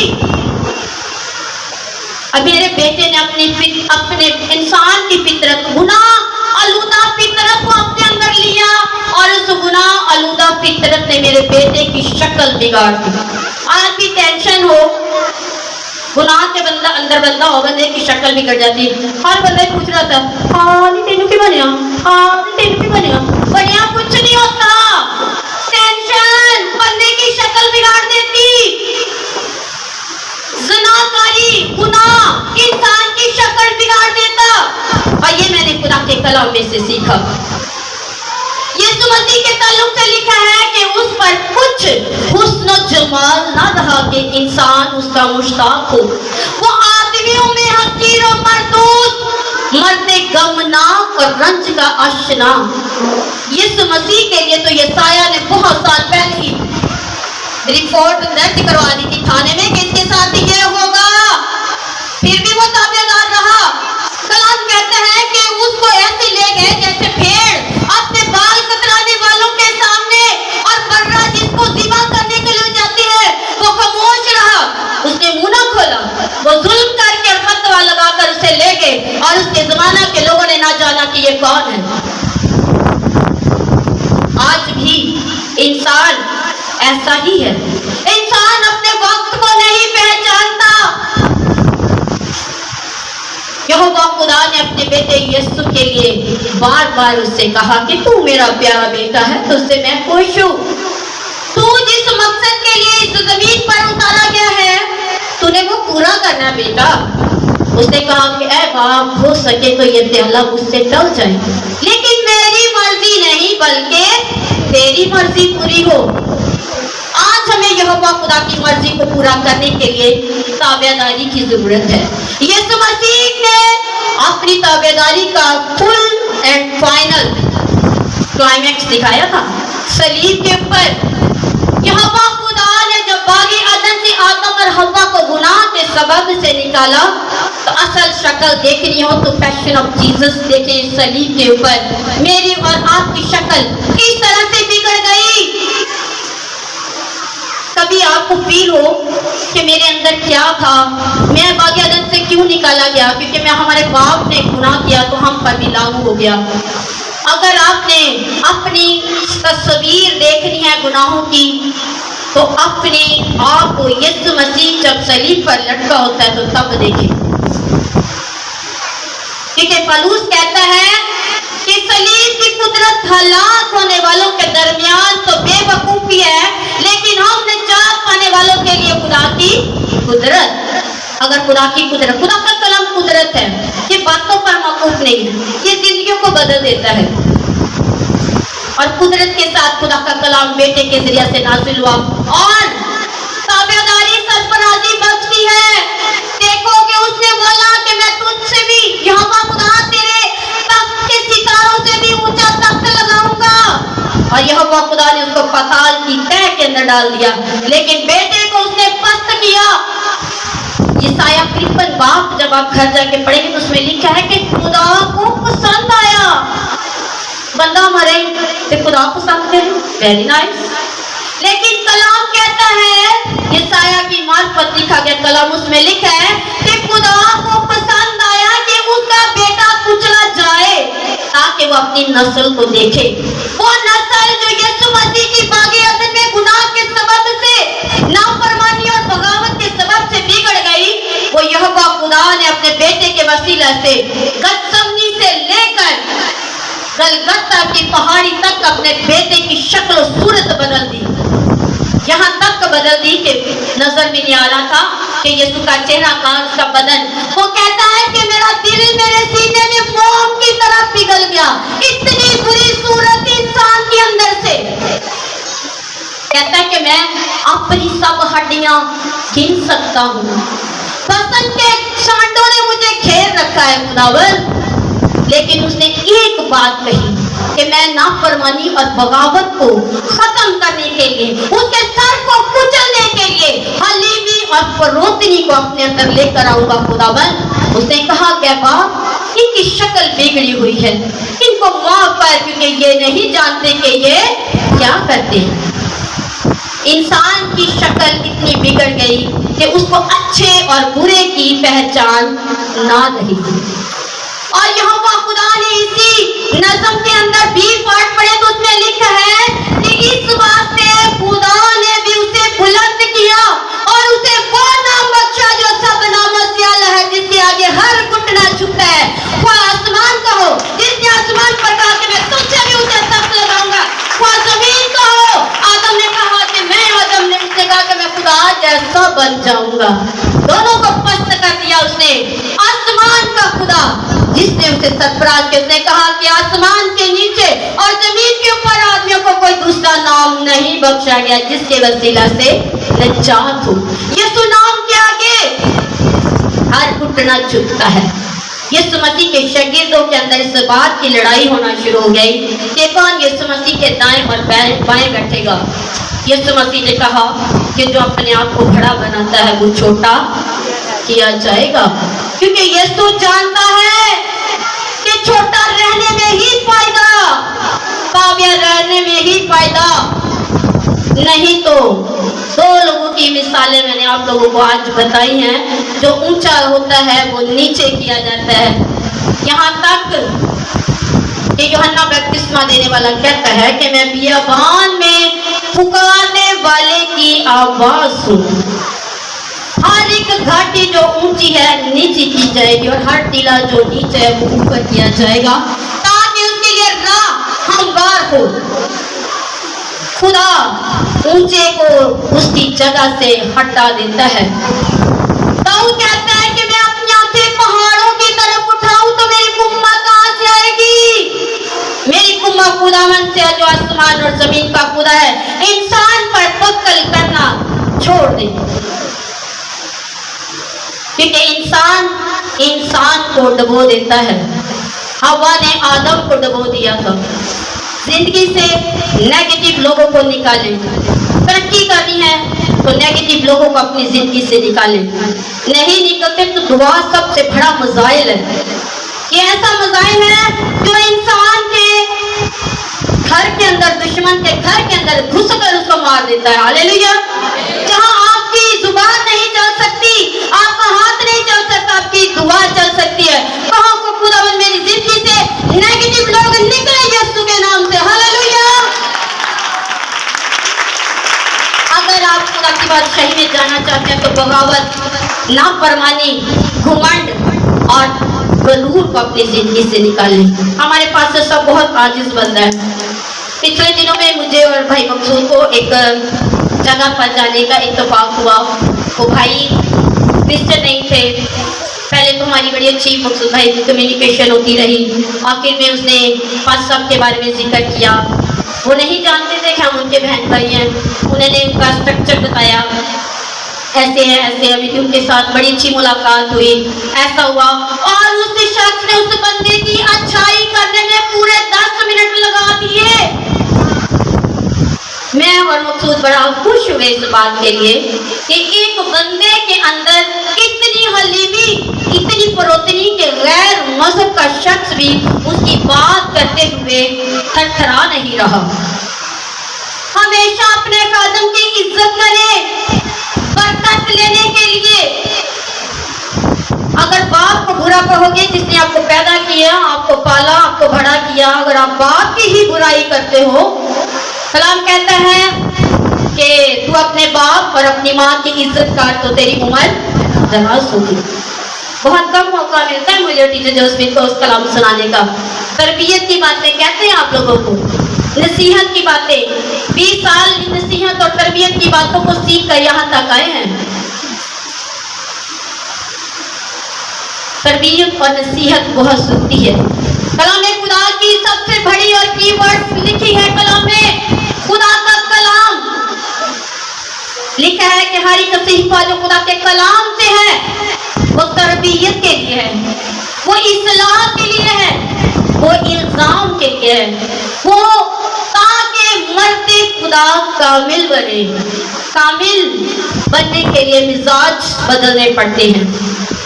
Speaker 1: अब मेरे बेटे ने अपने इंसान की फितरत, गुनाह आलूदा फितरत को अपने अंदर लिया, और उस गुनाह आलूदा फितरत ने मेरे बेटे की शक्ल बिगाड़ दी। आज भी टेंशन हो, गुनाह के अंदर बंदा हो, बंदे की शक्ल बिगड़ जाती है। हर बंदा पूछ रहा था हाँ नहीं तेनू की बनया, हाँ नहीं तेनू की बनया, बनया कुछ नहीं होता। टेंशन बंदे की शक्ल बिगाड़ देती, ज़िनाकारी गुनाह इंसान की शक्ल बिगाड़ देता। और ये मैंने खुदा के कलाम में से सीखा। यीशु मसीह के ताल्लुक से लिखा है कि उस पर कुछ हुस्न जमाल ना रहा कि इंसान उसका मुश्ताक हो। वो आदमियों में हकीर और मरदूद, मर्दे गमनाक और रंज का आशना। यीशु मसीह के लिए तो यसाया ने बहुत साल पहले ही रिपोर्ट दर्ज करवा दी थी थाने में कि इसके साथ ये होगा, फिर भी वो ताबेदार रहा। कलाम कहते हैं कि उसको ऐसे ले गए जैसे भेड़ अपने बाल कतराने वालों के सामने, और बर्रा जिसको ज़िबा करने के लिए जाती है वो खामोश रहा, उसने मुंह ना खोला। वो जुल्म करके फतवा लगाकर उसे ले गए, और उसके जमाना के लोगों ने ना जाना कि ये कौन है। आज भी इंसान ऐसा ही है, इंसान अपने वक्त को नहीं पहचानता। यहोवा खुदा ने अपने बेटे यीशु के लिए बार बार उससे कहा कि तू मेरा प्यारा बेटा है, तुझसे मैं खुश हूँ, तू जिस मकसद के लिए इस जमीन पर उतारा गया है तूने वो पूरा करना बेटा। उसने कहा कि ऐ बाप हो सके तो ये प्याला मुझसे टल जाए, लेकिन मेरी मर्जी नहीं बल्कि तेरी मर्जी पूरी हो। आज हमें यहोवा खुदा की मर्जी को पूरा करने के लिए ताबेदारी की जरूरत है। यीशु मसीह ने अपनी ताबेदारी का फुल एंड फाइनल क्लाइमैक्स दिखाया था सलीब के ऊपर। यहोवा खुदा ने जब बागी अदन से आदम और हव्वा को गुनाह के सबब से निकाला, तो असल शक्ल देखनी हो तो पैशन ऑफ जीसस देखें सलीब के ऊपर। मेरी और आपकी शक्ल किस तरह से बिगड़ गई। कभी आपको फील हो कि मेरे अंदर क्या था, मैं बागी अदन से क्यों निकाला गया, क्योंकि मैं हमारे बाप ने गुनाह किया तो हम पर भी लागू हो गया। अगर आपने अपनी तस्वीर देखनी है गुनाहों की, तो अपने आप को यीशु मसीह जब सलीब पर लटका होता है तो तब देखें, क्योंकि पौलुस कहता है कि सलीब की कुदरत हलाक होने वालों के दरमियान तो बेवकूफी है, लेकिन हम निजात पाने वालों के लिए खुदा की कुदरत। अगर खुदा की कुदरत, खुदा का कलाम कुदरत है, ये बातों पर मौकूफ नहीं है, ये जिंदगियों को बदल देता है। और कुदरत के साथ खुदा का कलाम बेटे के जरिए से नाज़िल हुआ और ताबेदारी सरफराजी बख्शी है। देखो कि उसने बोला कि मैं तुझसे भी यहोवा खुदा तेरे तख्त के सितारों से भी ऊंचा तख्त लगाऊंगा, और यहोवा खुदा ने उसको पाताल की तह के अंदर डाल दिया, लेकिन बेटे को उसने पस्त किया। यसाया 53 बाप जब आप घर जाके पढ़ेंगे तो उसमें लिखा है कि खुदा को पसंद आया। बंदा मरे तो खुदा पसंद करे, वेरी नाइस। लेकिन कलाम कहता है, यसाया की मार्फत लिखा गया कलाम, उसमें लिखा है कि खुदा को पसंद आया कि उसका बेटा कुचला जाए ताकि वो अपनी नस्ल को देखे। वो नस्ल जो यीशु मसीह की बागी अदन में गुनाह के सबब से, नाफरमानी और बगावत के सबब से बिगड़ गई, वो यहोवा खुदा ने अपने बेटे के वसीला से गतसमनी से लेकर गलगता की पहाड़ी तक अपने बेटे की शक्ल और सूरत बदल दी। यहाँ तक बदल दी कि नजर भी नहीं आ रहा था कि यीशु का चेहरा कहाँ, उसका बदन। वो कहता है कि मेरा दिल मेरे सीने में मोम की तरह पिघल गया, इतनी बुरी सूरत इंसान के अंदर से। कहता है कि मैं अपनी सब हड्डियां गिन सकता हूँ। बसन के सांडों ने मुझे घेर रखा है खुदावन, लेकिन उसने एक बात कही कि मैं नाफरमानी और बगावत को खत्म करने के लिए, उसके सर को कुचलने के लिए हलीमी और फरोतनी को अपने अंदर लेकर आऊंगा खुदावन। उसने कहा कि बाप, इनकी शक्ल बिगड़ी हुई है, इनको माफ कर, क्योंकि ये नहीं जानते कि ये क्या करते हैं। इंसान की शक्ल इतनी बिगड़ गई कि उसको अच्छे और बुरे की पहचान ना रही। और यहोवा खुदा ने इसी नज़म के अंदर भी पाठ पढ़े तो उसमें लिखा है कि इस वास्ते खुदा ने भी उसे बुलंद किया और उसे वो नाम बख्शा जो सब नामों से आला है, जिसके आगे हर घुटना झुकता है। वो आसमान का हो, जिसने आसमान पर कहा कि मैं तुझसे भी उसे तख्त लगाऊंगा। वो जमीन का हो, आदम ने कहा कि मैं, आदम ने उसने कहा कि मैं खुदा जैसा बन जाऊंगा। दोनों को पस्त कर दिया उसने। आसमान का खुदा जिसने उसे सरफराज के, उसने कहा कि आसमान के नीचे और जमीन के ऊपर आदमियों को कोई दूसरा नाम नहीं बख्शा गया जिसके वसीला से निजात हो। यीशु नाम के आगे हर घुटना झुकता है। यीशु मसीह के शागिर्दों के अंदर इस बात की लड़ाई होना शुरू हो गई कि कौन यीशु मसीह के दाएं और बाएं बैठेगा। यीशु मसीह ने कहा कि जो अपने आप को बड़ा बनाता है वो छोटा किया जाएगा, क्योंकि यीशु जानता है कि छोटा रहने में ही फायदा, काव्य रहने में ही फायदा, नहीं तो। दो लोगों की मिसालें मैंने आप लोगों को आज बताई हैं। जो ऊंचा होता है वो नीचे किया जाता है। यहाँ तक कि यूहन्ना बपतिस्मा देने वाला कहता है कि मैं बियाबान में पुकारने वाले की आवाज सुनूं। हर एक घाटी जो ऊंची है नीचे की जाएगी और हर टीला जो नीचे है वो ऊपर किया जाएगा, ताकि उसके लिए राह हमवार हो। खुदा ऊंचे को उसकी जगह से हटा देता है। दाऊद कहता है कि मैं अपनी आंखें पहाड़ों की तरफ उठाऊं तो मेरी कुम्मा कहां से आएगी? मेरी कुम्मा खुदावन से जो आसमान और जमीन का खुदा है। इंसान पर तवक्कुल करना छोड़ दे, क्योंकि इंसान को डुबो देता है। हवा ने आदम को डुबो दिया था। जिंदगी से नेगेटिव लोगों को निकालें। तरक्की करनी है तो नेगेटिव लोगों को अपनी जिंदगी से निकालें। नहीं निकलते तो दुआ सबसे बड़ा मज़ाइल है। ये ऐसा मज़ाइल है जो इंसान के घर के अंदर, दुश्मन के घर के अंदर घुसकर उसको मार देता है। हालेलुया। जहाँ आपकी जुबान नहीं चल सकती, आपका हाथ नहीं चल सकता, आपकी दुआ चल सकती है। कहाँ को खुदावन मेरी जिंदगी से नेगेटिव लोग निकले यीशु के नाम से। हालेलुया। अगर आप खुदा की बादशाही में जाना चाहते हैं तो बगावत, नाफरमानी, घमंड और गरूर को अपनी जिंदगी से निकालें। हमारे पास तो सब बहुत आजिज बंदा है। पिछले दिनों में मुझे और भाई मकसूद को एक जगह पर जाने का इत्तेफाक हुआ। वो भाई क्रिश्चियन नहीं थे। पहले तो हमारी बड़ी अच्छी मकसूद भाई की कम्युनिकेशन होती रही। आखिर में उसने पास सब के बारे में जिक्र किया। वो नहीं जानते थे कि हम उनके बहन भाई हैं। उन्होंने उनका स्ट्रक्चर बताया, ऐसे है ऐसे। अभी उनके साथ बड़ी अच्छी मुलाकात हुई, ऐसा हुआ। और उस शख्स ने उस बंदे की अच्छाई करने में पूरे 10 मिनट लगा दिए। मैं और मकसूद बड़ा खुश हुए इस बात के लिए कि एक बंदे के अंदर इतनी हलीमी, इतनी फरोतनी के गैर मजहब का शख्स भी उसकी बात करते हुए थरथरा नहीं रहा। हमेशा अपने खादम की इज्जत करें बरकत लेने के लिए। अगर बाप को बुरा कहोगे जिसने आपको पैदा किया, आपको पाला, आपको बड़ा किया, अगर आप बाप की ही बुराई करते हो, कलाम कहता है कि तू अपने बाप और अपनी माँ की इज्जत कर तो तेरी उम्र दराज होगी। बहुत कम मौका मिलता है मुझे टीचर जोस्मिन को उस कलाम सुनाने का। तरबियत की बातें कहते हैं आप लोगों को, नसीहत की बातें। 20 साल नसीहत और तरबियत की बातों को सीख कर यहाँ तक आए हैं। तरबियत और नसीहत बहुत जरूरी है। कलाम खुदा की सबसे बड़ी और कीवर्ड लिखी है कलाम में। खुदा का कलाम लिखा है कि हर एक सहीफा जो खुदा के कलाम से है वो तरबियत के लिए है, वो इस्लाह के लिए है, वो इल्जाम के लिए है, वो ताकि मर्दे खुदा कामिल बने। कामिल बनने के लिए मिजाज बदलने पड़ते हैं,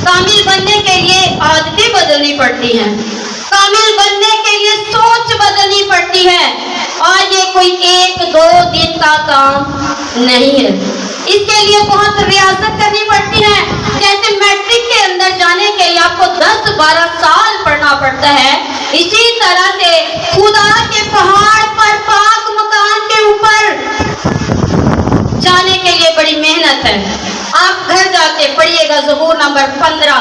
Speaker 1: कामिल बनने के लिए आदतें बदलनी पड़ती हैं, कामिल बनने के लिए सोच बदलनी पड़ती है। और ये कोई 1-2 दिन का काम नहीं है, इसके लिए बहुत रियासत करनी पड़ती है। जैसे मैट्रिक के अंदर जाने के लिए आपको 10-12 साल पढ़ना पड़ता है, इसी तरह से खुदा के पहाड़ पर पाक मकान के ऊपर जाने के लिए बड़ी मेहनत है। आप घर जाके पढ़िएगा ज़बूर नंबर 15,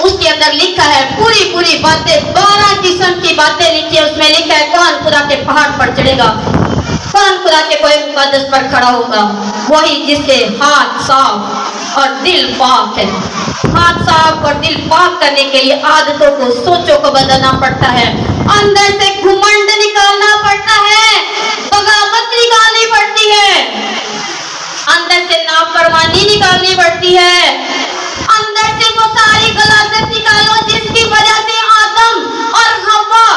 Speaker 1: उसके अंदर लिखा है पूरी बातें, 12 किस्म की बातें लिखी है। उसमें लिखा है कौन खुदा के पहाड़ पर चढ़ेगा, कौन खुदा के कोई मुकद्दस पर खड़ा होगा, वही जिसके हाथ साफ और दिल पाक है। हाथ साफ और दिल पाक करने के लिए आदतों को, सोचों को बदलना पड़ता है, अंदर से घुमंड निकालना पड़ता है, बगावत निकालनी पड़ती है, अंदर से नाफरमानी निकालनी पड़ती है, अंदर से वो सारी गलाजत निकालो जिसकी वजह से आदम और हव्वा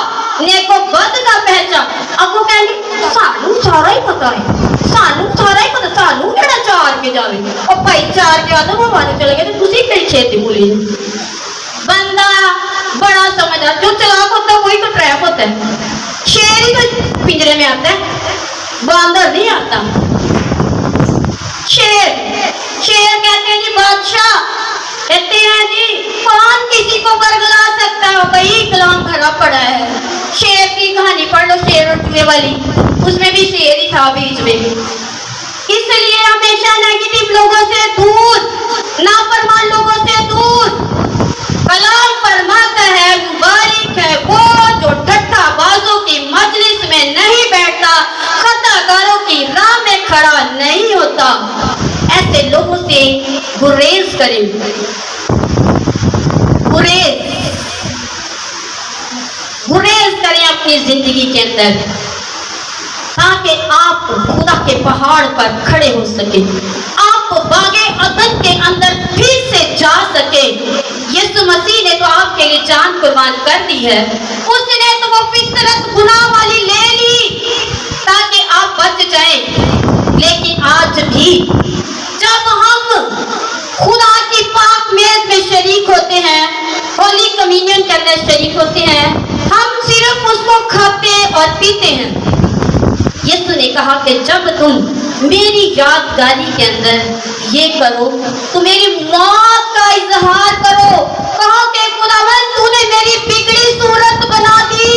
Speaker 1: ने को बद का पहचान। अब वो कहेंगे सानू सारा ही पता है, सानू सारा ही पता, सानू केड़ा चार के जावे, और भाई चार के आदम हवा ने चले गए तो तुसी कई खेती बोली। बंदा बड़ा समझदार, जो चलाक होता है वही तो ट्रैप होता है। शेर ही तो पिंजरे में आता है, बांदर नहीं आता। शेर कहते हैं जी बादशाह, कहते हैं जी कौन किसी को बरगला सकता है, भाई कलाम खड़ा पड़ा है। शेर की कहानी पढ़ लो, शेर और चूहे वाली, उसमें भी शेर ही था बीच में। इसलिए हमेशा नेगेटिव लोगों से दूर, नाफरमान लोगों से दूर। कलाम फरमाता है मुबारक है वो जो ठट्ठा बाजों की मजलिस में नहीं बैठता, खताकारों की राह में खड़ा नहीं होता। ऐसे लोगों से गुरेज करें, गुरेज करें अपनी जिंदगी के अंदर, ताकि आप खुदा के पहाड़ पर खड़े हो सके, आप बागे अदन के अंदर फिर से जा सके। यीशु मसीह ने तो आपके लिए जान कुर्बान कर दी है, उसने तो वो फितरत गुनाह वाली ले ली ताकि आप बच जाएं। लेकिन आज भी जब हम खुदा की पाक मेज में शरीक होते हैं, होली कम्युनियन के अंदर शरीक होते हैं, हम सिर्फ उसको खाते और पीते हैं। यीशु ने कहा कि जब तुम मेरी यादगारी के अंदर ये करो तो मेरी मौत का इजहार करो। कहो कि खुदावंद तूने मेरी बिगड़ी सूरत बना दी,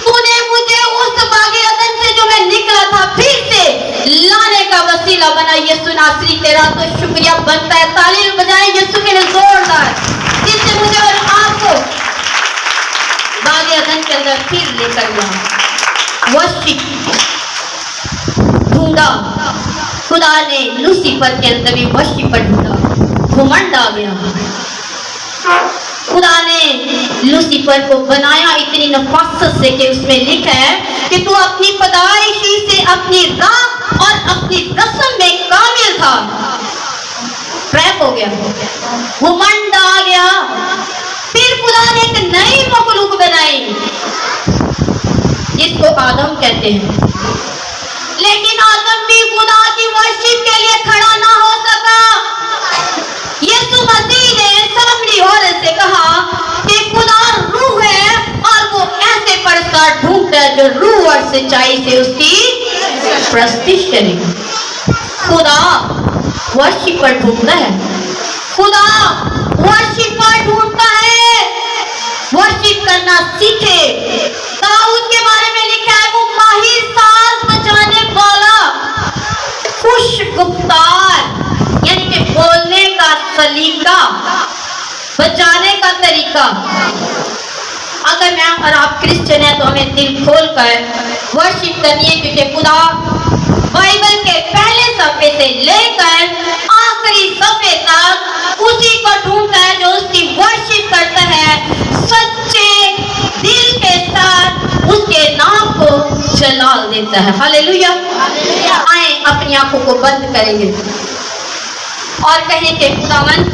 Speaker 1: तूने मुझे उस बागे अदन से जो मैं निकला था फिर से लाने का वसीला बना। यीशु नासरी तेरा तो शुक्रिया बनता है। तालीम बजाएं यीशु के लिए जोरदार, जिससे मुझे और आपको बागे अदन के अंदर फिर लेकर गया। वर्शिप ढूंढा, खुदा ने लूसीफर के अंदर भी वर्शिपर ढूंढा, घुमंड आ गया। खुदा ने लूसीफर को बनाया इतनी नफासत से कि उसमें लिखा है कि तू अपनी पैदाइशी से अपनी राह और अपनी रस्म में कामिल था। ट्रैप हो गया, घुमंड आ गया। फिर खुदा ने एक नई मखलूक बनाई जिसको आदम कहते हैं, लेकिन आदम भी खुदा की वर्शिप के लिए खड़ा ना हो सका। यीशु मसीह ने सामरी औरत से कहा कि खुदा रूह है और वो ऐसे परस्तार ढूंढता है जो रूह और सच्चाई से उसकी प्रस्तिश करे। खुदा वर्शिपर ढूंढता है, खुदा वर्शिपर ढूंढता है। वर्शिप करना सीखे। दाऊद के बारे में लिखा है वो माहिर साज बजाने वाला, खुशगुफ्तार, यानी कि बोलने का सलीका, बजाने का तरीका। अगर मैं और आप क्रिश्चियन हैं तो हमें दिल खोल कर वर्शिप करनी है, क्योंकि खुदा बाइबल के पहले सफ़े से लेकर आखिरी सफ़े तक उसी को ढूंढता है जो उसकी वर्शिप करता है, सच्चे दिल के साथ उसके नाम को जलाल देता है। हालेलुया। आए अपनी आंखों को बंद करेंगे। اور کہیں کہ خداوند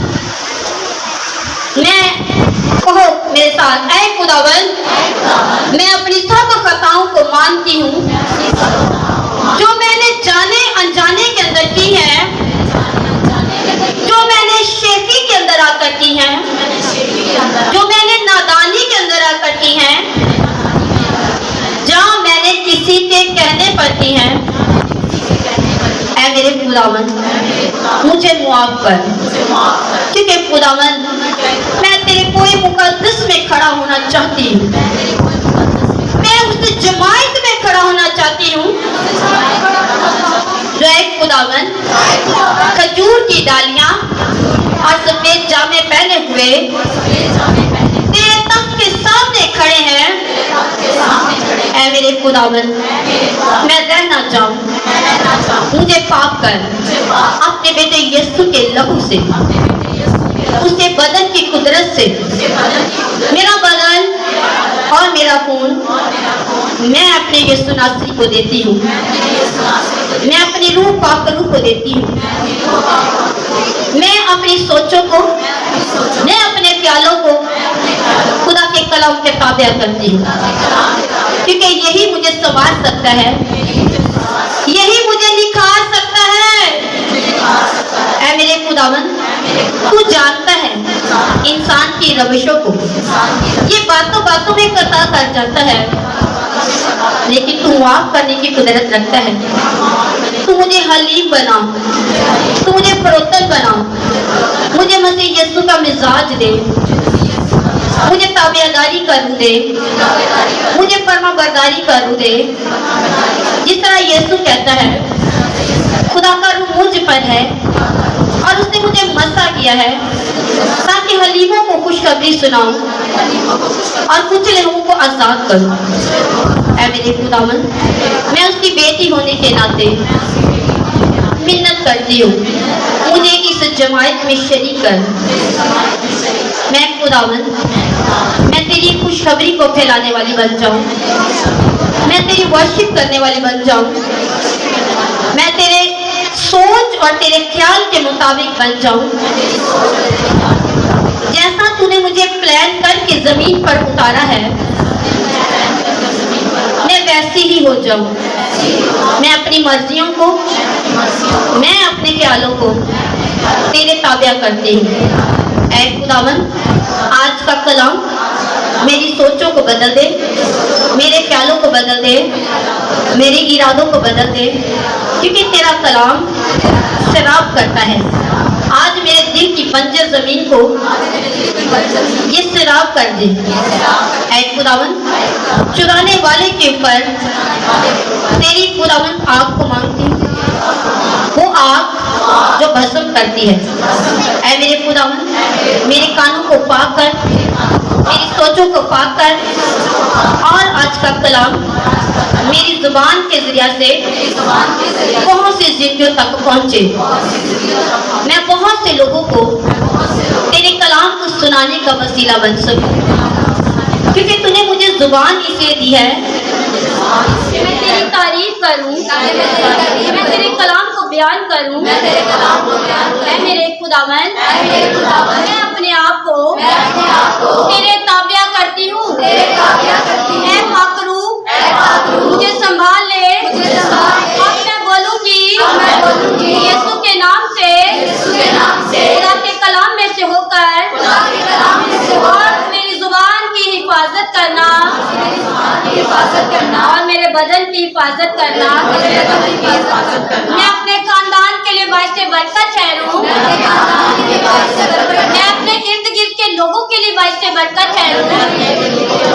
Speaker 1: میں کہو میرے ساتھ اے خداوند میں اپنی سب خطاؤں کو مانتی ہوں جو میں نے جانے انجانے کے اندر کی ہے جو میں نے شیخی کے اندر آ کر کی ہیں جو میں نے نادانی کے اندر آ کر کی ہیں جہاں میں نے کسی کے کہنے پر کی ہیں اے میرے خداوند مجھے معاف کر کیونکہ خداوند میں تیرے کوئی مقدس میں کھڑا ہونا چاہتی ہوں میں اس جماعت میں کھڑا ہونا چاہتی ہوں جو ایک خداوند کھجور کی ڈالیاں اور سفید جامے پہنے ہوئے تیرے تخت کے سامنے کھڑے ہیں اے میرے خداوند میں رہنا چاہوں مجھے پاک کر اپنے بیٹے یسوع کے لہو سے اس کے بدن کی قدرت سے میرا بدن اور میرا خون میں اپنے یسوع ناصری کو دیتی ہوں میں اپنی روح پاک روح کو دیتی ہوں میں اپنی سوچوں کو میں اپنے خیالوں کو خدا کے کلام کے تابع کرتی ہوں کیونکہ یہی مجھے سنوار سکتا ہے یہی مجھے نکھار سکتا ہے اے میرے خداوند تو جانتا ہے انسان کی روشوں کو یہ باتوں باتوں میں قطع کر جاتا ہے لیکن تو معاف کرنے کی قدرت رکھتا ہے تو مجھے حلیم بنا تو مجھے فروتن بنا مجھے مسیح یسوع کا مزاج دے مجھے تابعداری کروں دے مجھے فرما برداری کروں دے جس طرح یسوع کہتا ہے خدا کا روح مجھ پر ہے اور اس نے مجھے مسا کیا ہے تاکہ حلیموں کو خوشخبری سناؤں اور کچھ لوگوں کو آزاد کروں اے میرے خداوند میں اس کی بیٹی ہونے کے ناطے منت کرتی ہوں مجھے اس جماعت میں شریک کر میں خداوند میں تیری خوشخبری کو پھیلانے والی بن جاؤں میں تیری ورشپ کرنے والی بن جاؤں میں تیرے سوچ اور تیرے خیال کے مطابق بن جاؤں جیسا تو نے مجھے پلان کر کے زمین پر اتارا ہے میں ویسی ہی ہو جاؤں میں اپنی مرضیوں کو میں اپنے خیالوں کو تیرے تابع کرتی ہوں اے خداوند آج کا کلام میری سوچوں کو بدل دے میرے خیالوں کو بدل دے میرے ارادوں کو بدل دے کیونکہ تیرا کلام سیراب کرتا ہے آج میرے دل کی بنجر زمین کو یہ سیراب کر دے اے خداوند چرانے والے کے اوپر تیری خداوند آگ کو مانگتی ہوں وہ آگ جو بھسم کرتی ہے اے میرے خداوند میرے کانوں کو پاک کر میری سوچوں کو پاک کر اور آج کا کلام میری زبان کے ذریعہ سے بہت سے زندگیوں تک پہنچے میں بہت سے لوگوں کو تیرے کلام کو سنانے کا وسیلہ بن سکوں کیونکہ تو نے مجھے زبان اس لیے دی ہے کہ میں تیری تعریف کروں میں تیرے کلام کو بیان کروں اے میرے خداوند میں اپنے آپ کو تیرے تابع کرتی ہوں اے پاک روح مجھے سنبھال لے اب میں بولوں گی یسوع کے نام سے خدا کے کلام میں سے ہو کر اور میری زبان کی حفاظت کرنا اور میرے بدن کی حفاظت کرنا میں اپنے خاندان کے لیے باعث برکت ٹھہروں میں اپنے ارد گرد کے لوگوں کے لیے باعث برکت ٹھہروں